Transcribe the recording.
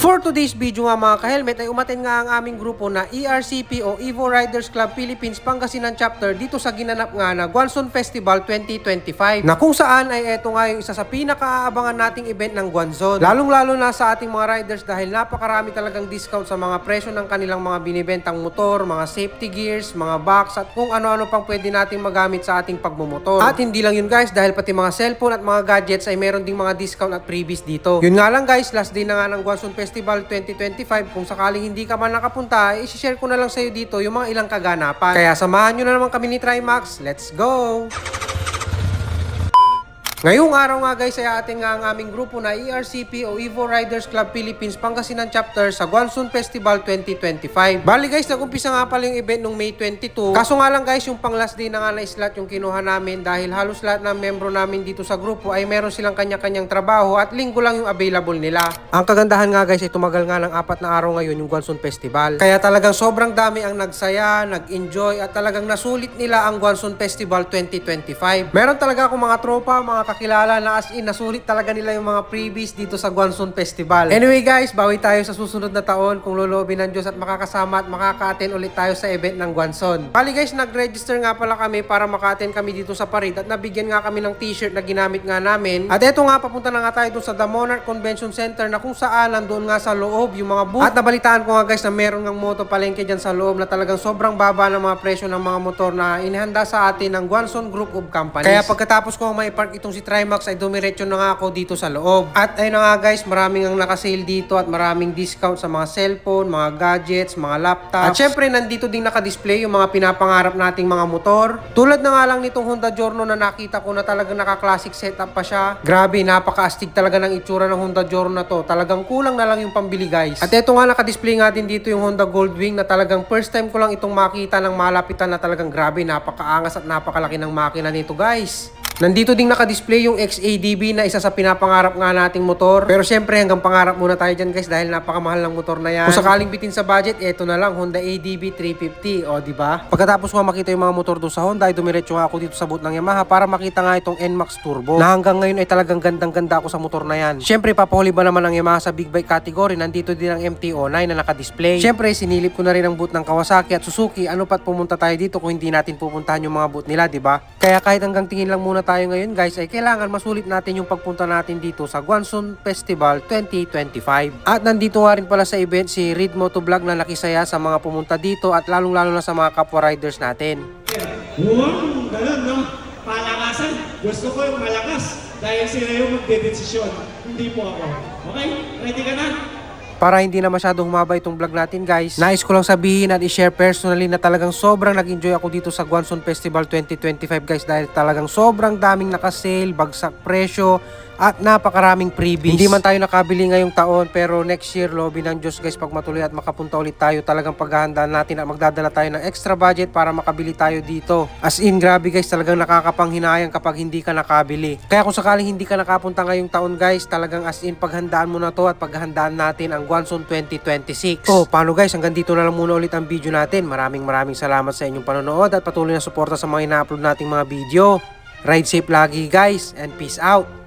For today's video nga mga ka-helmet ay umaten nga ang aming grupo na ERCP o Evo Riders Club Philippines Pangasinan Chapter dito sa ginanap nga na Guanzon Festival 2025 na kung saan ay eto nga yung isa sa pinaka-aabangan nating event ng Guanzon. Lalong-lalo na sa ating mga riders dahil napakarami talagang discount sa mga presyo ng kanilang mga binibentang motor, mga safety gears, mga box at kung ano-ano pang pwede nating magamit sa ating pagmumotor. At hindi lang yun guys dahil pati mga cellphone at mga gadgets ay meron ding mga discount at freebies dito. Yun nga lang guys, last day na nga ng Guanzon Festival 2025. Kung sakaling hindi ka man nakapunta, i-share ko na lang sa'yo dito yung mga ilang kaganapan. Kaya samahan nyo na naman kami ni Trimax. Let's go! Ngayong araw nga guys ay atin nga ang aming grupo na ERCP o Evo Riders Club Philippines Pangasinan Chapter sa Guanzon Festival 2025. Bali guys, nag-umpisa nga pala yung event nung May 22. Kaso nga lang guys, yung pang last day na nga na slot yung kinuha namin dahil halos lahat ng membro namin dito sa grupo ay meron silang kanya-kanyang trabaho at linggo lang yung available nila. Ang kagandahan nga guys ay tumagal nga ng 4 na araw ngayon yung Guanzon Festival. Kaya talagang sobrang dami ang nagsaya, nag-enjoy at talagang nasulit nila ang Guanzon Festival 2025. Meron talaga akong mga tropa, mga kakilala na as in nasulit talaga nila yung mga freebies dito sa Guanzon Festival. Anyway guys, bawi tayo sa susunod na taon kung loloobin ng Diyos at makakasama at makaka-attend ulit tayo sa event ng Guanzon. Bali guys, nag-register nga pala kami para maka-attend kami dito sa Parid at nabigyan nga kami ng t-shirt na ginamit nga namin. At eto nga, papunta na nga tayo dun sa The Monarch Convention Center na kung saan nandoon nga sa loob yung mga booth. At nabalitaan ko nga guys na meron ng moto palengke dyan sa loob na talagang sobrang baba ng mga presyo ng mga motor na inihanda sa atin ng Guanzon Group of Companies. Kaya pagkatapos ko ma-park itong si Trimax ay dumiretso na nga ako dito sa loob. At ayun na nga guys, maraming ang nakasale dito at maraming discount sa mga cellphone, mga gadgets, mga laptops. At syempre nandito din nakadisplay yung mga pinapangarap nating mga motor. Tulad na nga lang nitong Honda Giorno na nakita ko na talagang naka-classic setup pa siya. Grabe, napaka-astig talaga ng itsura ng Honda Giorno na to. Talagang kulang na lang yung pambili guys. At eto nga nakadisplay nga din dito yung Honda Goldwing na talagang first time ko lang itong makita ng malapitan na talagang grabe, napakaangas at napakalaki ng makina nito guys. Nandito ding nakadisplay yung XADB na isa sa pinapangarap nga nating motor. Pero syempre hanggang pangarap muna tayo dyan guys dahil napakamahal ng motor na yan. Kung sakaling bitin sa budget, eto na lang, Honda ADB 350. O diba? Pagkatapos ko makita yung mga motor doon sa Honda, ay dumiretso nga ako dito sa booth ng Yamaha para makita nga itong NMAX Turbo. Na hanggang ngayon ay talagang gandang-ganda ako sa motor na yan. Syempre papahuli ba naman ng Yamaha sa big bike category, nandito din ang MT-09 na nakadisplay. Syempre sinilip ko na rin ang booth ng Kawasaki at Suzuki. Ano pat pumunta tayo dito kung hindi natin pupuntahan yung mga booth nila, diba? Kaya kahit hanggang tingin lang muna tayo ngayon guys ay kailangan masulit natin yung pagpunta natin dito sa Guanzon Festival 2025. At nandito nga rin pala sa event si Reed Motovlog na nakisaya sa mga pumunta dito at lalong-lalo na sa mga kapwa riders natin. Wow, ganun no? Palakasan. Gusto ko yung malakas dahil sila yung magdedesisyon. Hindi po ako. Okay? Ready ka na? Para hindi na masyadong humaba itong vlog natin guys, nais ko lang sabihin at i-share personally na talagang sobrang nag-enjoy ako dito sa Guanzon Festival 2025 guys dahil talagang sobrang daming nakasale, bagsak presyo at napakaraming freebies. Hindi man tayo nakabili ngayong taon pero next year, loobin ng Diyos guys, pag matuloy at makapunta ulit tayo, talagang paghahandaan natin at magdadala tayo ng extra budget para makabili tayo dito. As in, grabe guys, talagang nakakapanghinayang kapag hindi ka nakabili. Kaya kung sakaling hindi ka nakapunta ngayong taon guys, talagang as in, paghandaan mo na to at paghandaan natin ang Guanzon 2026. Oh, paano guys, hanggang dito na lang muna ulit ang video natin. Maraming salamat sa inyong panonood at patuloy na suporta sa mga ina-upload nating mga video. Ride safe lagi guys and peace out!